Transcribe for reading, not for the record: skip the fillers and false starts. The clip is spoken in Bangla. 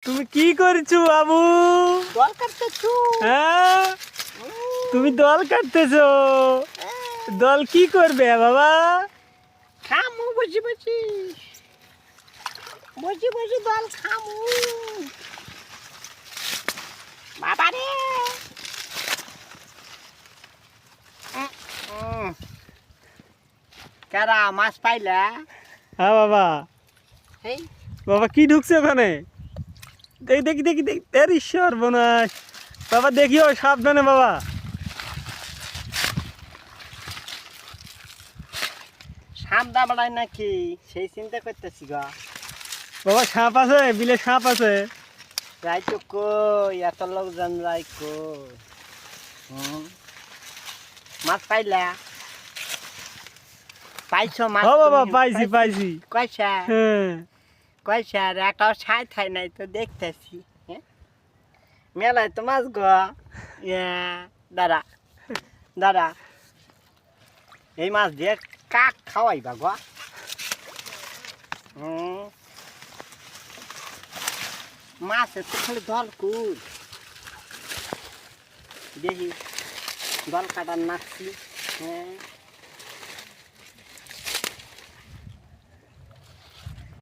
তুমি কি করছো বাবু? দল কাটতেছো? হ্যাঁ, তুমি দল কাটতেছো? দল কি করবে বাবা? খামু বসি বসি বসি বসি দল খামু বাবা রে। কারা মাছ পাইলা? হ্যাঁ বাবা। হেই বাবা কি ঢুকছে ওখানে? দেখি দেখি দেখি দেখি, এর ঈশ্বর বোনাস। বাবা দেখিও, সাবধানে বাবা। সামদা বাড়াই নাকি সেই চিন্তা করতেছি গা। বাবা সাপ আছে, বিলে সাপ আছে। রাইতো কই এত লোকজন রাই কই? মাছ পাইলা? পাইছো মাছ? ও বাবা তুমি? পাইছি পাইছি। কয়সা? হ্যাঁ কয়সা? একটাও ছাই থাই নাই তো দেখতেছি। মেলায় তো মাছ গো। দাঁড়া দাঁড়া, এই মাছ দিয়ে কাক খাওয়াইবা গো। মাছের তো খালি দল কুল দেখি দল কাটার নাচছি। হ্যাঁ